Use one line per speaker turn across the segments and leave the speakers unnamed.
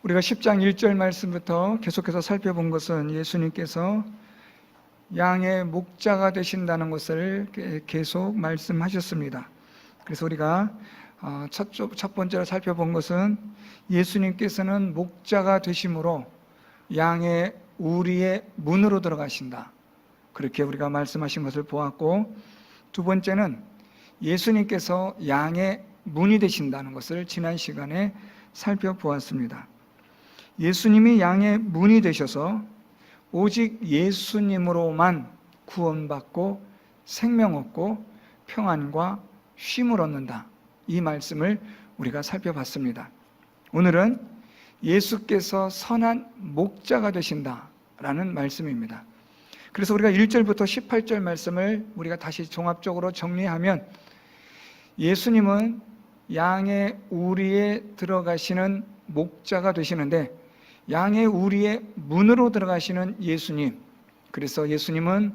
우리가 10장 1절 말씀부터 계속해서 살펴본 것은 예수님께서 양의 목자가 되신다는 것을 계속 말씀하셨습니다. 그래서 우리가 첫 번째로 살펴본 것은 예수님께서는 목자가 되심으로 양의 우리의 문으로 들어가신다, 그렇게 우리가 말씀하신 것을 보았고, 두 번째는 예수님께서 양의 문이 되신다는 것을 지난 시간에 살펴보았습니다. 예수님이 양의 문이 되셔서 오직 예수님으로만 구원받고 생명 얻고 평안과 쉼을 얻는다, 이 말씀을 우리가 살펴봤습니다. 오늘은 예수께서 선한 목자가 되신다라는 말씀입니다. 그래서 우리가 1절부터 18절 말씀을 우리가 다시 종합적으로 정리하면, 예수님은 양의 우리에 들어가시는 목자가 되시는데 양의 우리의 문으로 들어가시는 예수님, 그래서 예수님은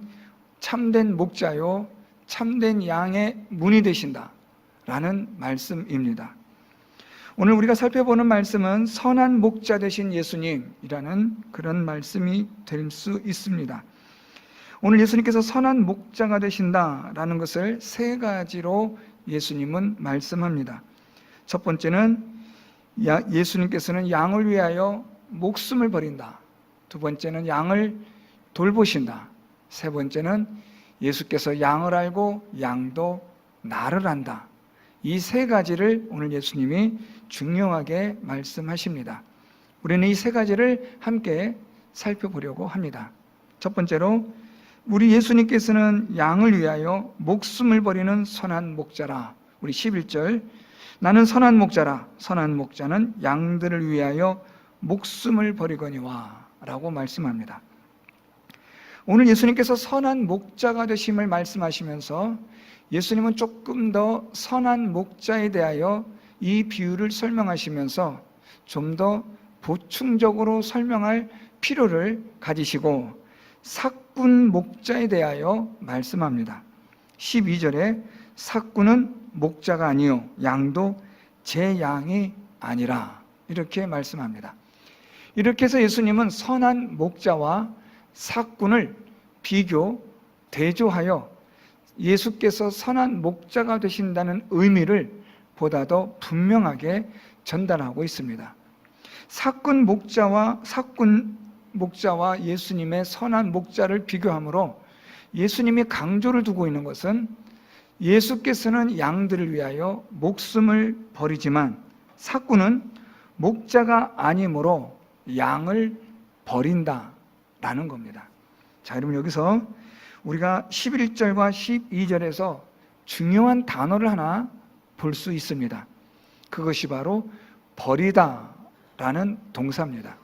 참된 목자요 참된 양의 문이 되신다 라는 말씀입니다. 오늘 우리가 살펴보는 말씀은 선한 목자 되신 예수님이라는 그런 말씀이 될 수 있습니다. 오늘 예수님께서 선한 목자가 되신다라는 것을 세 가지로 예수님은 말씀합니다. 첫 번째는 예수님께서는 양을 위하여 목숨을 버린다. 두 번째는 양을 돌보신다. 세 번째는 예수께서 양을 알고 양도 나를 안다. 이 세 가지를 오늘 예수님이 중요하게 말씀하십니다. 우리는 이 세 가지를 함께 살펴보려고 합니다. 첫 번째로, 우리 예수님께서는 양을 위하여 목숨을 버리는 선한 목자라. 우리 11절, 나는 선한 목자라. 선한 목자는 양들을 위하여 목숨을 버리거니와 라고 말씀합니다. 오늘 예수님께서 선한 목자가 되심을 말씀하시면서 예수님은 조금 더 선한 목자에 대하여 이 비유를 설명하시면서 좀 더 보충적으로 설명할 필요를 가지시고 삭군 목자에 대하여 말씀합니다. 12절에 삭군은 목자가 아니요 양도 제 양이 아니라, 이렇게 말씀합니다. 이렇게 해서 예수님은 선한 목자와 삭군을 대조하여 예수께서 선한 목자가 되신다는 의미를 보다 더 분명하게 전달하고 있습니다. 삭군 목자와 예수님의 선한 목자를 비교함으로 예수님이 강조를 두고 있는 것은, 예수께서는 양들을 위하여 목숨을 버리지만 삭군은 목자가 아니므로 양을 버린다라는 겁니다. 자, 여러분, 여기서 우리가 11절과 12절에서 중요한 단어를 하나 볼 수 있습니다. 그것이 바로 버리다라는 동사입니다.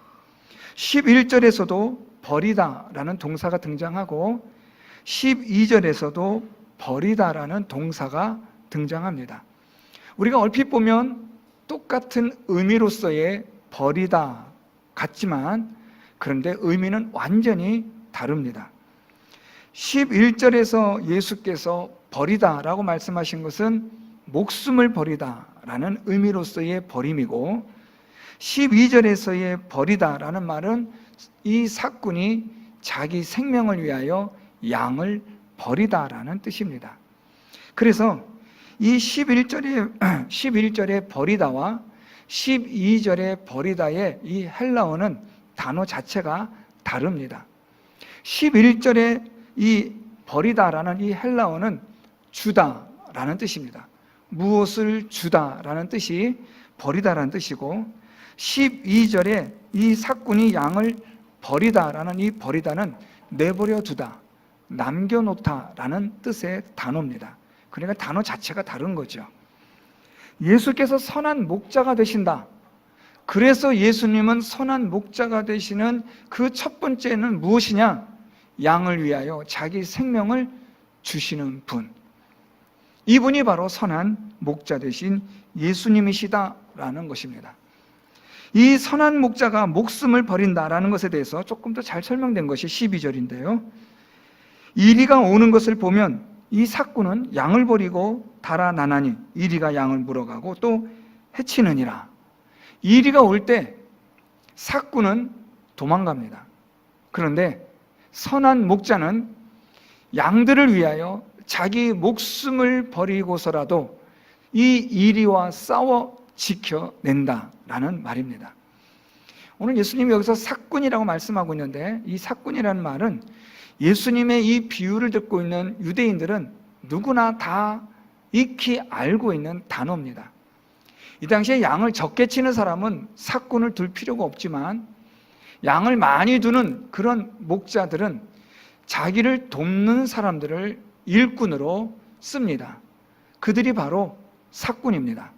11절에서도 버리다라는 동사가 등장하고 12절에서도 버리다라는 동사가 등장합니다. 우리가 얼핏 보면 똑같은 의미로서의 버리다 같지만, 그런데 의미는 완전히 다릅니다. 11절에서 예수께서 버리다라고 말씀하신 것은 목숨을 버리다라는 의미로서의 버림이고, 12절에서의 버리다라는 말은 이 삭군이 자기 생명을 위하여 양을 버리다라는 뜻입니다. 그래서 이 11절의 버리다와 12절의 버리다의 이 헬라어는 단어 자체가 다릅니다. 11절의 이 버리다라는 이 헬라어는 주다라는 뜻입니다. 무엇을 주다라는 뜻이 버리다라는 뜻이고, 12절에 이 삭군이 양을 버리다라는 이 버리다는 내버려 두다, 남겨놓다라는 뜻의 단어입니다. 그러니까 단어 자체가 다른 거죠. 예수께서 선한 목자가 되신다. 그래서 예수님은 선한 목자가 되시는 그 첫 번째는 무엇이냐? 양을 위하여 자기 생명을 주시는 분. 이분이 바로 선한 목자 되신 예수님이시다라는 것입니다. 이 선한 목자가 목숨을 버린다라는 것에 대해서 조금 더 잘 설명된 것이 12절인데요. 이리가 오는 것을 보면 이 삭군은 양을 버리고 달아나나니 이리가 양을 물어가고 또 해치느니라. 이리가 올 때 삭구는 도망갑니다. 그런데 선한 목자는 양들을 위하여 자기 목숨을 버리고서라도 이 이리와 싸워 지켜낸다라는 말입니다. 오늘 예수님이 여기서 삭군이라고 말씀하고 있는데, 이 삭군이라는 말은 예수님의 이 비유를 듣고 있는 유대인들은 누구나 다 익히 알고 있는 단어입니다. 이 당시에 양을 적게 치는 사람은 삭군을 둘 필요가 없지만, 양을 많이 두는 그런 목자들은 자기를 돕는 사람들을 일꾼으로 씁니다. 그들이 바로 삭군입니다.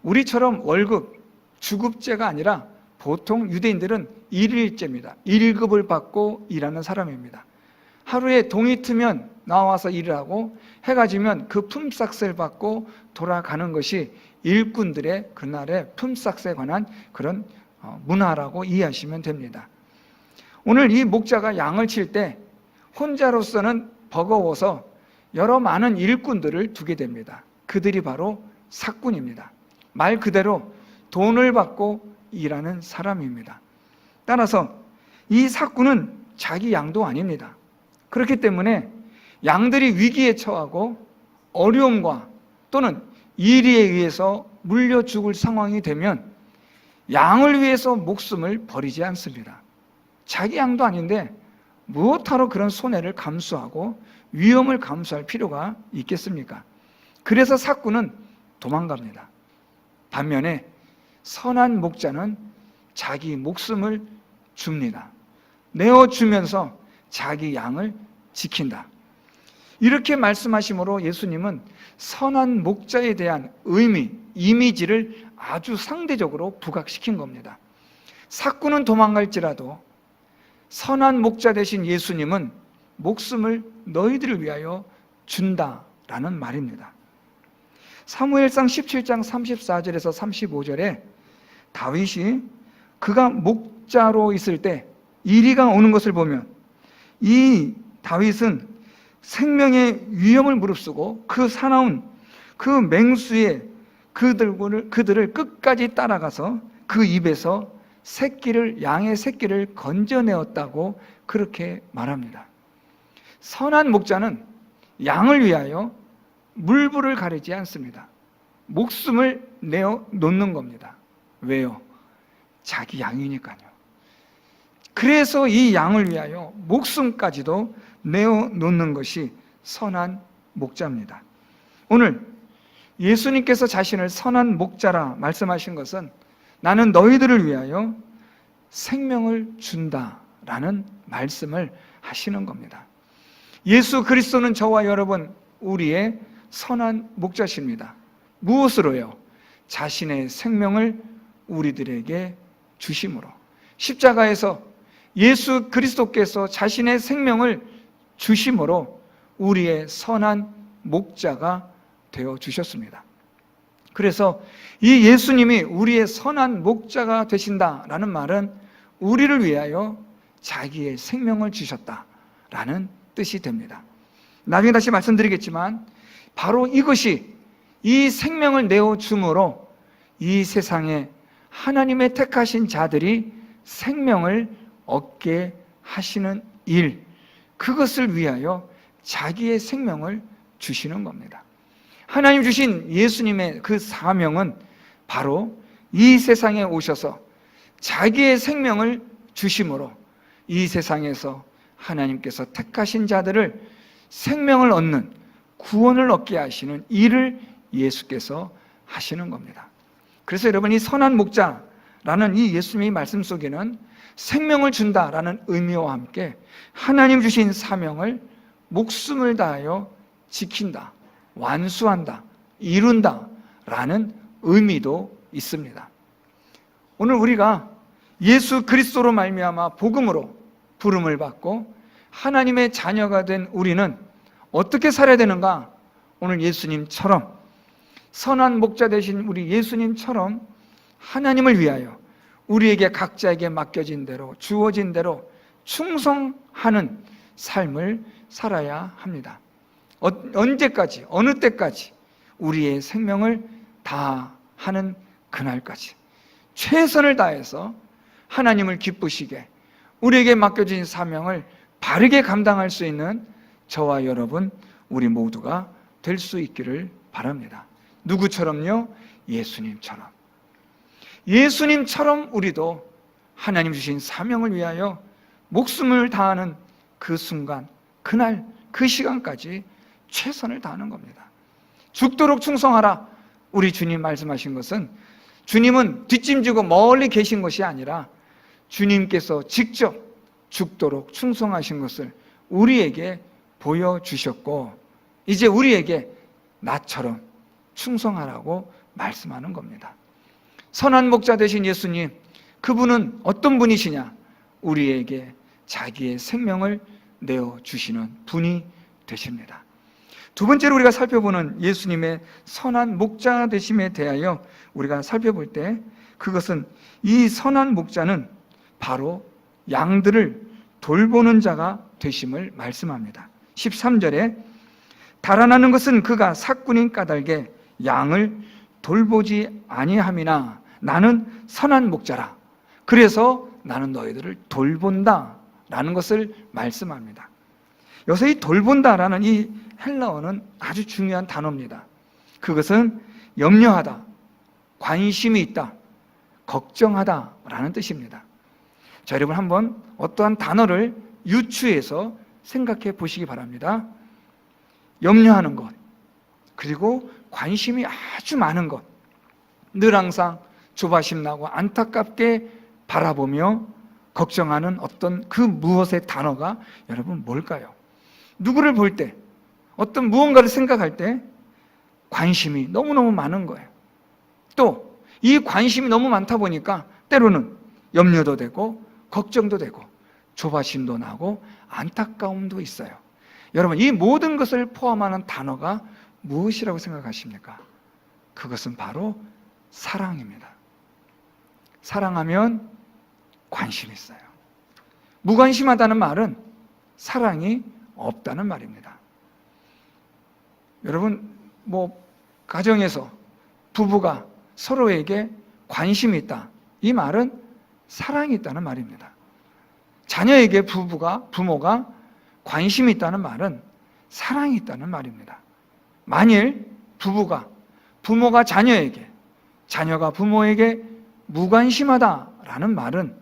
우리처럼 월급, 주급제가 아니라 보통 유대인들은 일일제입니다. 1급을 받고 일하는 사람입니다. 하루에 동이 트면 나와서 일을 하고, 해가 지면 그 품삯을 받고 돌아가는 것이 일꾼들의 그날의 품삯에 관한 그런 문화라고 이해하시면 됩니다. 오늘 이 목자가 양을 칠 때 혼자로서는 버거워서 여러 많은 일꾼들을 두게 됩니다. 그들이 바로 삭군입니다. 말 그대로 돈을 받고 일하는 사람입니다. 따라서 이 삭군은 자기 양도 아닙니다. 그렇기 때문에 양들이 위기에 처하고 어려움과 또는 이리에 의해서 물려 죽을 상황이 되면 양을 위해서 목숨을 버리지 않습니다. 자기 양도 아닌데 무엇하러 그런 손해를 감수하고 위험을 감수할 필요가 있겠습니까? 그래서 삭군은 도망갑니다. 반면에 선한 목자는 자기 목숨을 줍니다. 내어주면서 자기 양을 지킨다. 이렇게 말씀하심으로 예수님은 선한 목자에 대한 의미, 이미지를 아주 상대적으로 부각시킨 겁니다. 삭군은 도망갈지라도 선한 목자 되신 예수님은 목숨을 너희들을 위하여 준다라는 말입니다. 사무엘상 17장 34절에서 35절에 다윗이 그가 목자로 있을 때 이리가 오는 것을 보면 이 다윗은 생명의 위험을 무릅쓰고 그 사나운 그 맹수의 그들을 끝까지 따라가서 그 입에서 양의 새끼를 건져내었다고 그렇게 말합니다. 선한 목자는 양을 위하여 물불을 가리지 않습니다. 목숨을 내어 놓는 겁니다. 왜요? 자기 양이니까요. 그래서 이 양을 위하여 목숨까지도 내어 놓는 것이 선한 목자입니다. 오늘 예수님께서 자신을 선한 목자라 말씀하신 것은 나는 너희들을 위하여 생명을 준다라는 말씀을 하시는 겁니다. 예수 그리스도는 저와 여러분 우리의 선한 목자십니다. 무엇으로요? 자신의 생명을 우리들에게 주심으로. 십자가에서 예수 그리스도께서 자신의 생명을 주심으로 우리의 선한 목자가 되어 주셨습니다. 그래서 이 예수님이 우리의 선한 목자가 되신다라는 말은 우리를 위하여 자기의 생명을 주셨다라는 뜻이 됩니다. 나중에 다시 말씀드리겠지만 바로 이것이 이 생명을 내어줌으로 이 세상에 하나님의 택하신 자들이 생명을 얻게 하시는 일, 그것을 위하여 자기의 생명을 주시는 겁니다. 하나님 주신 예수님의 그 사명은 바로 이 세상에 오셔서 자기의 생명을 주심으로 이 세상에서 하나님께서 택하신 자들을 생명을 얻는, 구원을 얻게 하시는 일을 예수께서 하시는 겁니다. 그래서 여러분, 이 선한 목자라는 이 예수님의 말씀 속에는 생명을 준다라는 의미와 함께 하나님 주신 사명을 목숨을 다하여 지킨다, 완수한다, 이룬다라는 의미도 있습니다. 오늘 우리가 예수 그리스도로 말미암아 복음으로 부름을 받고 하나님의 자녀가 된 우리는 어떻게 살아야 되는가? 오늘 예수님처럼, 선한 목자 되신 우리 예수님처럼 하나님을 위하여 우리에게 각자에게 맡겨진 대로, 주어진 대로 충성하는 삶을 살아야 합니다. 언제까지, 어느 때까지? 우리의 생명을 다하는 그날까지 최선을 다해서 하나님을 기쁘시게 우리에게 맡겨진 사명을 바르게 감당할 수 있는 저와 여러분, 우리 모두가 될 수 있기를 바랍니다. 누구처럼요? 예수님처럼. 예수님처럼 우리도 하나님 주신 사명을 위하여 목숨을 다하는 그 순간, 그날, 그 시간까지 최선을 다하는 겁니다. 죽도록 충성하라. 우리 주님 말씀하신 것은, 주님은 뒷짐지고 멀리 계신 것이 아니라 주님께서 직접 죽도록 충성하신 것을 우리에게 보여주셨고, 이제 우리에게 나처럼 충성하라고 말씀하는 겁니다. 선한 목자 되신 예수님, 그분은 어떤 분이시냐? 우리에게 자기의 생명을 내어주시는 분이 되십니다. 두 번째로 우리가 살펴보는 예수님의 선한 목자 되심에 대하여 우리가 살펴볼 때, 그것은 이 선한 목자는 바로 양들을 돌보는 자가 되심을 말씀합니다. 13절에 달아나는 것은 그가 삭군인 까닭에 양을 돌보지 아니함이나 나는 선한 목자라. 그래서 나는 너희들을 돌본다 라는 것을 말씀합니다. 여기서 이 돌본다라는 이 헬라어는 아주 중요한 단어입니다. 그것은 염려하다, 관심이 있다, 걱정하다 라는 뜻입니다. 자, 여러분 한번 어떠한 단어를 유추해서 생각해 보시기 바랍니다. 염려하는 것, 그리고 관심이 아주 많은 것, 늘 항상 조바심 나고 안타깝게 바라보며 걱정하는 어떤 그 무엇의 단어가 여러분 뭘까요? 누구를 볼 때, 어떤 무언가를 생각할 때 관심이 너무너무 많은 거예요. 또 이 관심이 너무 많다 보니까 때로는 염려도 되고 걱정도 되고 조바심도 나고 안타까움도 있어요. 여러분, 이 모든 것을 포함하는 단어가 무엇이라고 생각하십니까? 그것은 바로 사랑입니다. 사랑하면 관심이 있어요. 무관심하다는 말은 사랑이 없다는 말입니다. 여러분, 가정에서 부부가 서로에게 관심이 있다, 이 말은 사랑이 있다는 말입니다. 자녀에게 부모가 관심이 있다는 말은 사랑이 있다는 말입니다. 만일 부모가 자녀에게, 자녀가 부모에게 무관심하다라는 말은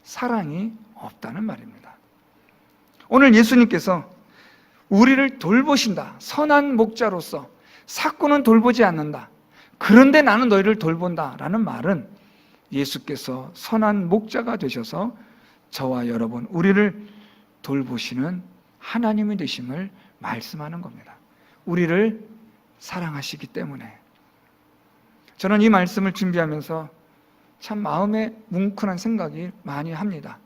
사랑이 없다는 말입니다. 오늘 예수님께서 우리를 돌보신다, 선한 목자로서 삭군은 돌보지 않는다, 그런데 나는 너희를 돌본다라는 말은 예수께서 선한 목자가 되셔서 저와 여러분, 우리를 돌보시는 하나님이 되심을 말씀하는 겁니다. 우리를 사랑하시기 때문에. 저는 이 말씀을 준비하면서 참 마음에 뭉클한 생각이 많이 합니다.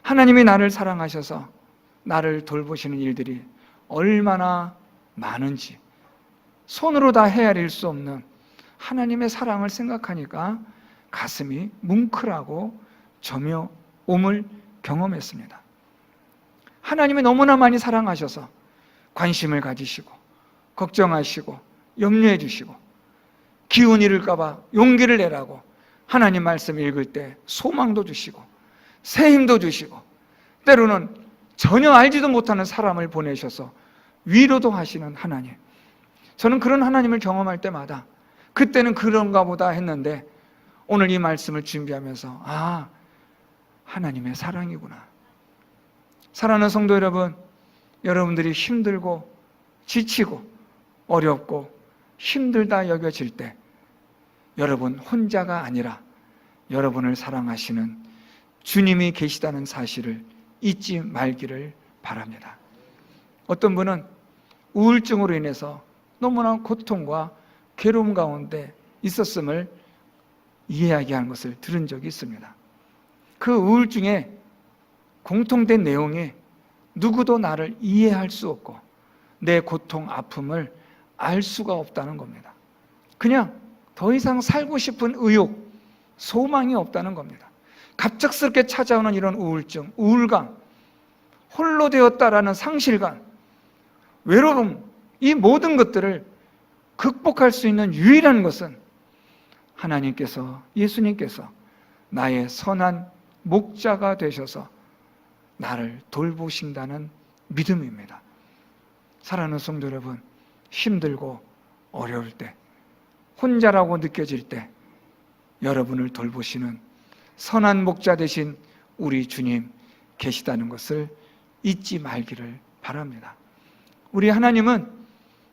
하나님이 나를 사랑하셔서 나를 돌보시는 일들이 얼마나 많은지, 손으로 다 헤아릴 수 없는 하나님의 사랑을 생각하니까 가슴이 뭉클하고 점여옴을 경험했습니다. 하나님이 너무나 많이 사랑하셔서 관심을 가지시고 걱정하시고 염려해 주시고 기운 잃을까 봐 용기를 내라고 하나님 말씀 읽을 때 소망도 주시고 새 힘도 주시고 때로는 전혀 알지도 못하는 사람을 보내셔서 위로도 하시는 하나님. 저는 그런 하나님을 경험할 때마다 그때는 그런가 보다 했는데 오늘 이 말씀을 준비하면서 하나님의 사랑이구나. 사랑하는 성도 여러분, 여러분들이 힘들고 지치고 어렵고 힘들다 여겨질 때 여러분 혼자가 아니라 여러분을 사랑하시는 주님이 계시다는 사실을 잊지 말기를 바랍니다. 어떤 분은 우울증으로 인해서 너무나 고통과 괴로움 가운데 있었음을 이야기하는 것을 들은 적이 있습니다. 그 우울증의 공통된 내용이 누구도 나를 이해할 수 없고 내 고통, 아픔을 알 수가 없다는 겁니다. 그냥 더 이상 살고 싶은 의욕, 소망이 없다는 겁니다. 갑작스럽게 찾아오는 이런 우울증, 우울감, 홀로 되었다라는 상실감, 외로움, 이 모든 것들을 극복할 수 있는 유일한 것은 하나님께서, 예수님께서 나의 선한 목자가 되셔서 나를 돌보신다는 믿음입니다. 사랑하는 성도 여러분, 힘들고 어려울 때, 혼자라고 느껴질 때 여러분을 돌보시는 선한 목자 되신 우리 주님 계시다는 것을 잊지 말기를 바랍니다. 우리 하나님은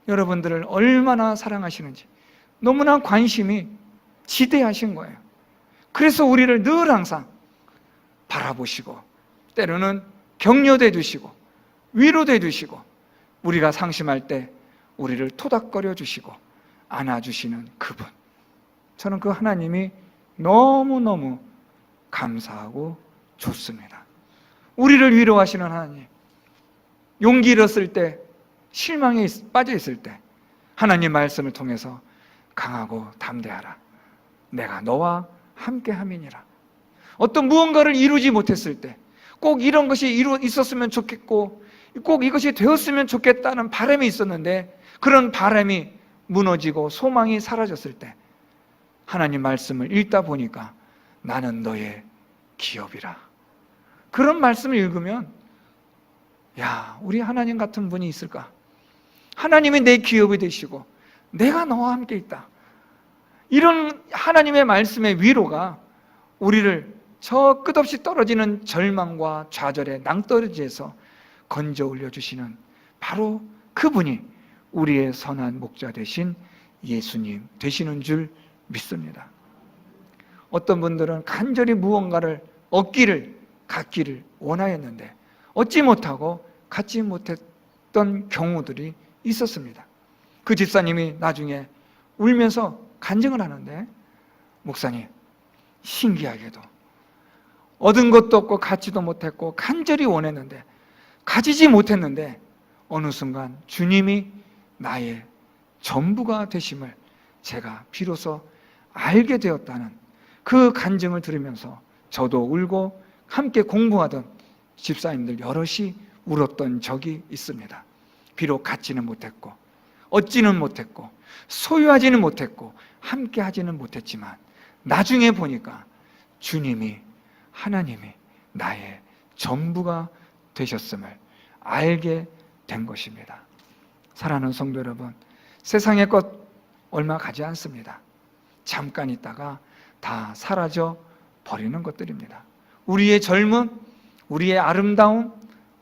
여러분들을 얼마나 사랑하시는지 너무나 관심이 지대하신 거예요. 그래서 우리를 늘 항상 바라보시고 때로는 격려도 해주시고 위로도 해주시고 우리가 상심할 때 우리를 토닥거려 주시고 안아주시는 그분, 저는 그 하나님이 너무너무 감사하고 좋습니다. 우리를 위로하시는 하나님, 용기 잃었을 때, 실망에 빠져 있을 때 하나님 말씀을 통해서 강하고 담대하라, 내가 너와 함께함이니라. 어떤 무언가를 이루지 못했을 때, 꼭 이런 것이 있었으면 좋겠고 꼭 이것이 되었으면 좋겠다는 바람이 있었는데 그런 바람이 무너지고 소망이 사라졌을 때 하나님 말씀을 읽다 보니까 나는 너의 기업이라. 그런 말씀을 읽으면 야, 우리 하나님 같은 분이 있을까? 하나님이 내 기업이 되시고 내가 너와 함께 있다. 이런 하나님의 말씀의 위로가 우리를 저 끝없이 떨어지는 절망과 좌절의 낭떠러지에서 건져 올려주시는 바로 그분이 우리의 선한 목자 되신 예수님 되시는 줄 믿습니다. 어떤 분들은 간절히 무언가를 얻기를, 갖기를 원하였는데 얻지 못하고 갖지 못했던 경우들이 있었습니다. 그 집사님이 나중에 울면서 간증을 하는데, 목사님, 신기하게도 얻은 것도 없고 갖지도 못했고 간절히 원했는데 가지지 못했는데 어느 순간 주님이 나의 전부가 되심을 제가 비로소 알게 되었다는 그 간증을 들으면서 저도 울고 함께 공부하던 집사님들 여럿이 울었던 적이 있습니다. 비록 갖지는 못했고 얻지는 못했고 소유하지는 못했고 함께 하지는 못했지만 나중에 보니까 주님이, 하나님이 나의 전부가 되셨음을 알게 된 것입니다. 사랑하는 성도 여러분, 세상의 것 얼마 가지 않습니다. 잠깐 있다가 다 사라져 버리는 것들입니다. 우리의 젊음, 우리의 아름다움,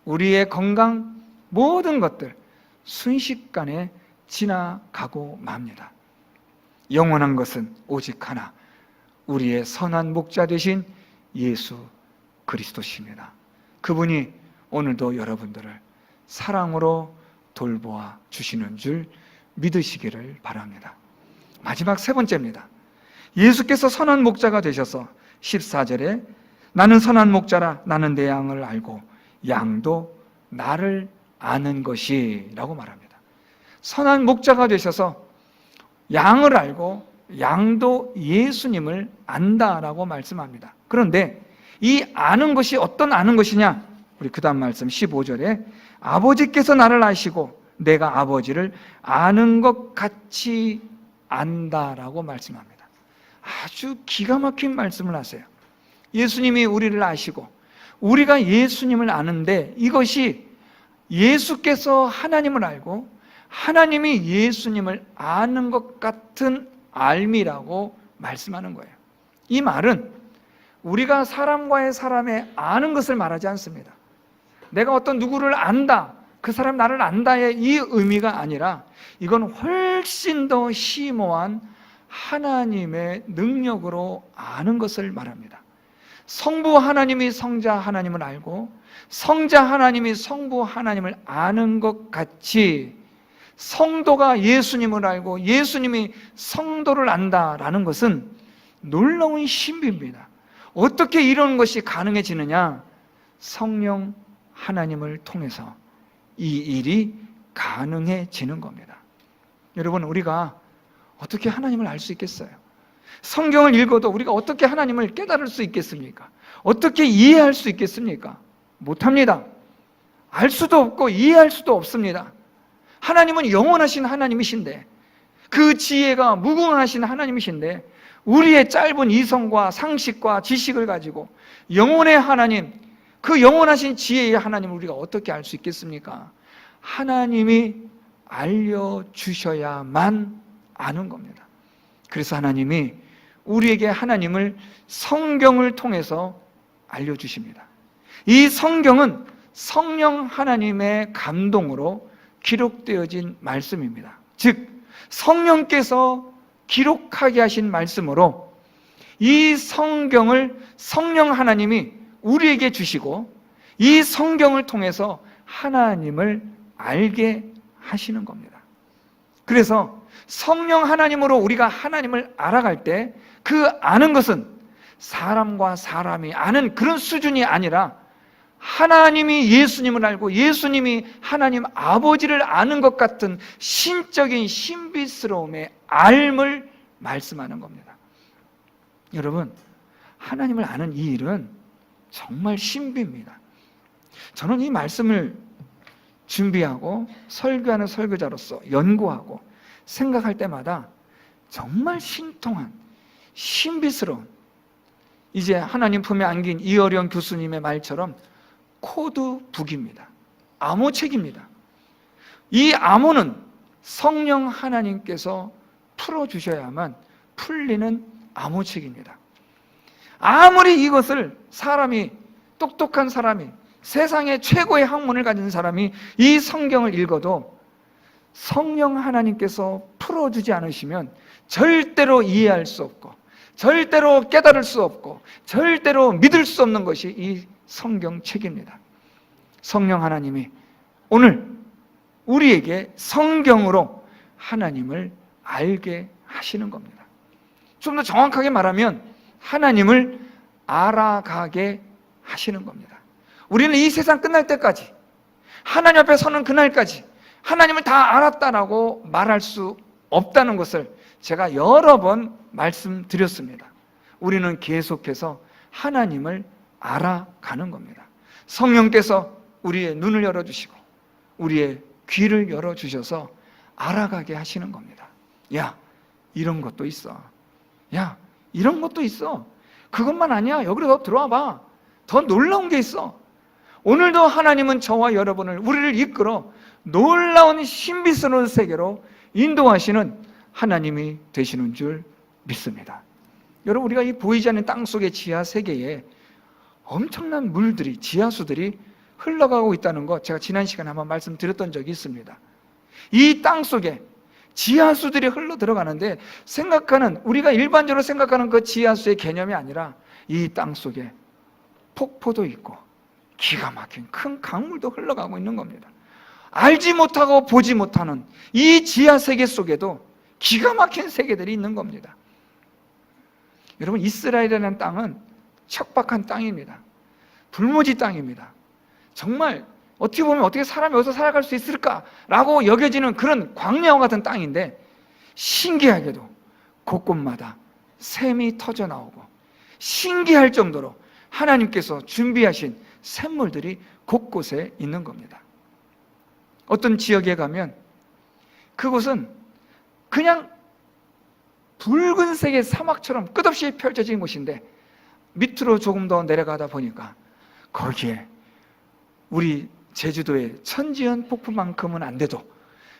우리의 건강, 모든 것들 순식간에 지나가고 맙니다. 영원한 것은 오직 하나, 우리의 선한 목자 되신 예수 그리스도십니다. 그분이 오늘도 여러분들을 사랑으로 돌보아 주시는 줄 믿으시기를 바랍니다. 마지막 세 번째입니다. 예수께서 선한 목자가 되셔서 14절에 나는 선한 목자라, 나는 내 양을 알고 양도 나를 아는 것이라고 말합니다. 선한 목자가 되셔서 양을 알고 양도 예수님을 안다라고 말씀합니다. 그런데 이 아는 것이 어떤 아는 것이냐? 우리 그 다음 말씀 15절에 아버지께서 나를 아시고 내가 아버지를 아는 것 같이 안다라고 말씀합니다. 아주 기가 막힌 말씀을 하세요. 예수님이 우리를 아시고 우리가 예수님을 아는데 이것이 예수께서 하나님을 알고 하나님이 예수님을 아는 것 같은 알미라고 말씀하는 거예요. 이 말은 우리가 사람과의 사람의 아는 것을 말하지 않습니다. 내가 어떤 누구를 안다, 그 사람 나를 안다의 이 의미가 아니라 이건 훨씬 더 심오한 하나님의 능력으로 아는 것을 말합니다. 성부 하나님이 성자 하나님을 알고 성자 하나님이 성부 하나님을 아는 것 같이 성도가 예수님을 알고 예수님이 성도를 안다라는 것은 놀라운 신비입니다. 어떻게 이런 것이 가능해지느냐? 성령 하나님을 통해서 이 일이 가능해지는 겁니다. 여러분, 우리가 어떻게 하나님을 알 수 있겠어요? 성경을 읽어도 우리가 어떻게 하나님을 깨달을 수 있겠습니까? 어떻게 이해할 수 있겠습니까? 못합니다. 알 수도 없고 이해할 수도 없습니다. 하나님은 영원하신 하나님이신데 그 지혜가 무궁하신 하나님이신데 우리의 짧은 이성과 상식과 지식을 가지고 영혼의 하나님, 그 영원하신 지혜의 하나님을 우리가 어떻게 알 수 있겠습니까? 하나님이 알려주셔야만 아는 겁니다. 그래서 하나님이 우리에게 하나님을 성경을 통해서 알려주십니다. 이 성경은 성령 하나님의 감동으로 기록되어진 말씀입니다. 즉 성령께서 기록하게 하신 말씀으로 이 성경을 성령 하나님이 우리에게 주시고 이 성경을 통해서 하나님을 알게 하시는 겁니다. 그래서 성령 하나님으로 우리가 하나님을 알아갈 때 그 아는 것은 사람과 사람이 아는 그런 수준이 아니라 하나님이 예수님을 알고 예수님이 하나님 아버지를 아는 것 같은 신적인 신비스러움의 알을 말씀하는 겁니다. 여러분, 하나님을 아는 이 일은 정말 신비입니다. 저는 이 말씀을 준비하고 설교하는 설교자로서 연구하고 생각할 때마다 정말 신통한 신비스러운, 이제 하나님 품에 안긴 이어령 교수님의 말처럼 코드북입니다. 암호책입니다. 이 암호는 성령 하나님께서 풀어주셔야만 풀리는 암호책입니다. 아무리 이것을 사람이, 똑똑한 사람이, 세상의 최고의 학문을 가진 사람이 이 성경을 읽어도 성령 하나님께서 풀어주지 않으시면 절대로 이해할 수 없고 절대로 깨달을 수 없고 절대로 믿을 수 없는 것이 이 성경책입니다. 성령 하나님이 오늘 우리에게 성경으로 하나님을 알게 하시는 겁니다. 좀 더 정확하게 말하면 하나님을 알아가게 하시는 겁니다. 우리는 이 세상 끝날 때까지, 하나님 앞에 서는 그날까지 하나님을 다 알았다라고 말할 수 없다는 것을 제가 여러 번 말씀드렸습니다. 우리는 계속해서 하나님을 알아가는 겁니다. 성령께서 우리의 눈을 열어주시고 우리의 귀를 열어주셔서 알아가게 하시는 겁니다. 야, 이런 것도 있어. 야, 이런 것도 있어. 그것만 아니야. 여기로 더 들어와 봐. 더 놀라운 게 있어. 오늘도 하나님은 저와 여러분을, 우리를 이끌어 놀라운 신비스러운 세계로 인도하시는 하나님이 되시는 줄 믿습니다. 여러분, 우리가 이 보이지 않는 땅속의 지하 세계에 엄청난 물들이, 지하수들이 흘러가고 있다는 것 제가 지난 시간에 한번 말씀드렸던 적이 있습니다. 이 땅속에 지하수들이 흘러 들어가는데 우리가 일반적으로 생각하는 그 지하수의 개념이 아니라 이 땅속에 폭포도 있고 기가 막힌 큰 강물도 흘러가고 있는 겁니다. 알지 못하고 보지 못하는 이 지하 세계 속에도 기가 막힌 세계들이 있는 겁니다. 여러분, 이스라엘이라는 땅은 척박한 땅입니다. 불모지 땅입니다. 정말 어떻게 보면 어떻게 사람이 여기서 살아갈 수 있을까라고 여겨지는 그런 광야와 같은 땅인데 신기하게도 곳곳마다 샘이 터져 나오고 신기할 정도로 하나님께서 준비하신 샘물들이 곳곳에 있는 겁니다. 어떤 지역에 가면 그곳은 그냥 붉은색의 사막처럼 끝없이 펼쳐진 곳인데 밑으로 조금 더 내려가다 보니까 거기에 우리 제주도의 천지연 폭포만큼은 안 돼도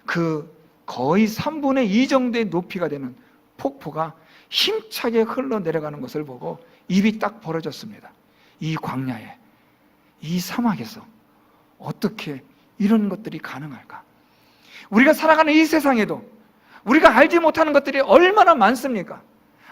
그 거의 3분의 2 정도의 높이가 되는 폭포가 힘차게 흘러내려가는 것을 보고 입이 딱 벌어졌습니다. 이 광야에, 이 사막에서 어떻게 이런 것들이 가능할까? 우리가 살아가는 이 세상에도 우리가 알지 못하는 것들이 얼마나 많습니까?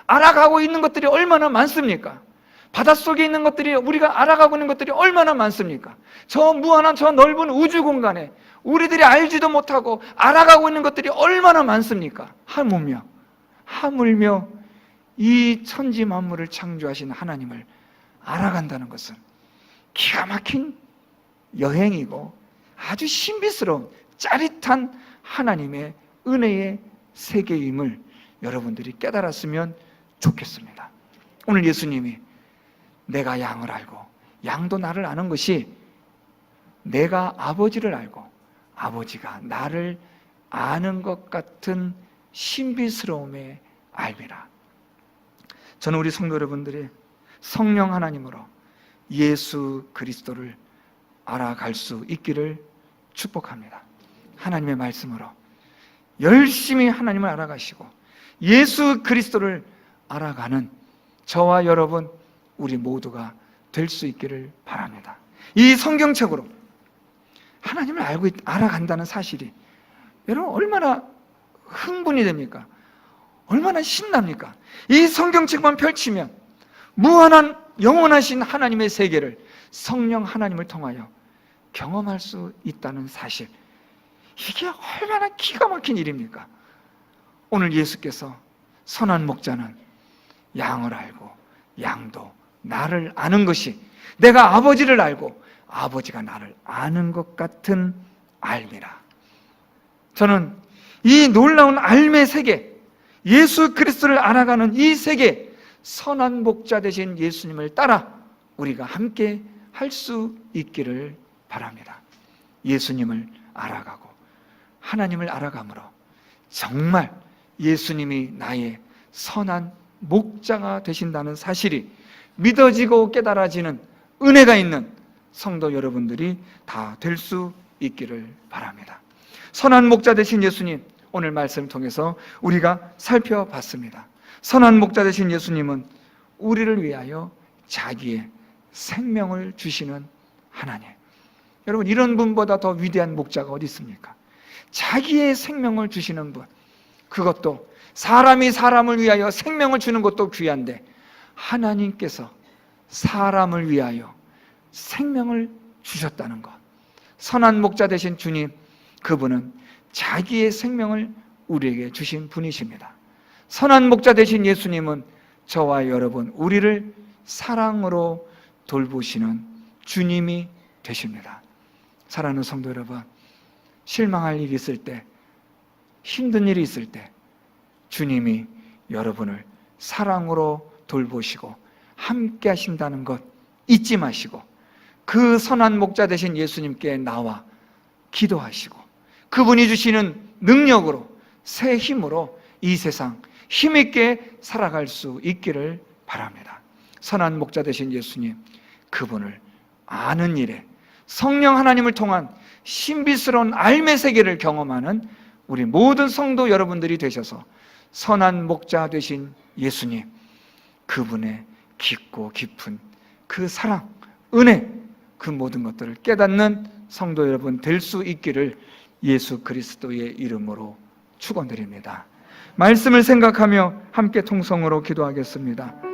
알아가고 있는 것들이 얼마나 많습니까? 바닷속에 있는 것들이, 우리가 알아가고 있는 것들이 얼마나 많습니까? 저 무한한 저 넓은 우주 공간에 우리들이 알지도 못하고 알아가고 있는 것들이 얼마나 많습니까? 하물며 이 천지 만물을 창조하신 하나님을 알아간다는 것은 기가 막힌 여행이고 아주 신비스러운 짜릿한 하나님의 은혜의 세계임을 여러분들이 깨달았으면 좋겠습니다. 오늘 예수님이 내가 양을 알고 양도 나를 아는 것이 내가 아버지를 알고 아버지가 나를 아는 것 같은 신비스러움의 알미라. 저는 우리 성도 여러분들이 성령 하나님으로 예수 그리스도를 알아갈 수 있기를 축복합니다. 하나님의 말씀으로 열심히 하나님을 알아가시고 예수 그리스도를 알아가는 저와 여러분, 우리 모두가 될 수 있기를 바랍니다. 이 성경책으로 하나님을 알아간다는 사실이 여러분 얼마나 흥분이 됩니까? 얼마나 신납니까? 이 성경책만 펼치면 무한한 영원하신 하나님의 세계를 성령 하나님을 통하여 경험할 수 있다는 사실, 이게 얼마나 기가 막힌 일입니까? 오늘 예수께서 선한 목자는 양을 알고 양도 나를 아는 것이 내가 아버지를 알고 아버지가 나를 아는 것 같은 알미라. 저는 이 놀라운 알매 세계, 예수 그리스도를 알아가는 이 세계, 선한 목자 되신 예수님을 따라 우리가 함께 할 수 있기를 바랍니다. 예수님을 알아가고 하나님을 알아감으로 정말 예수님이 나의 선한 목자가 되신다는 사실이 믿어지고 깨달아지는 은혜가 있는 성도 여러분들이 다 될 수 있기를 바랍니다. 선한 목자 되신 예수님, 오늘 말씀을 통해서 우리가 살펴봤습니다. 선한 목자 되신 예수님은 우리를 위하여 자기의 생명을 주시는 하나님. 여러분, 이런 분보다 더 위대한 목자가 어디 있습니까? 자기의 생명을 주시는 분, 그것도 사람이 사람을 위하여 생명을 주는 것도 귀한데 하나님께서 사람을 위하여 생명을 주셨다는 것. 선한 목자 되신 주님, 그분은 자기의 생명을 우리에게 주신 분이십니다. 선한 목자 되신 예수님은 저와 여러분, 우리를 사랑으로 돌보시는 주님이 되십니다. 사랑하는 성도 여러분, 실망할 일이 있을 때, 힘든 일이 있을 때 주님이 여러분을 사랑으로 돌보시고 함께 하신다는 것 잊지 마시고 그 선한 목자 되신 예수님께 나와 기도하시고 그분이 주시는 능력으로, 새 힘으로 이 세상 힘있게 살아갈 수 있기를 바랍니다. 선한 목자 되신 예수님, 그분을 아는 일에 성령 하나님을 통한 신비스러운 알매 세계를 경험하는 우리 모든 성도 여러분들이 되셔서 선한 목자 되신 예수님, 그분의 깊고 깊은 그 사랑, 은혜, 그 모든 것들을 깨닫는 성도 여러분 될 수 있기를 예수 그리스도의 이름으로 축원드립니다. 말씀을 생각하며 함께 통성으로 기도하겠습니다.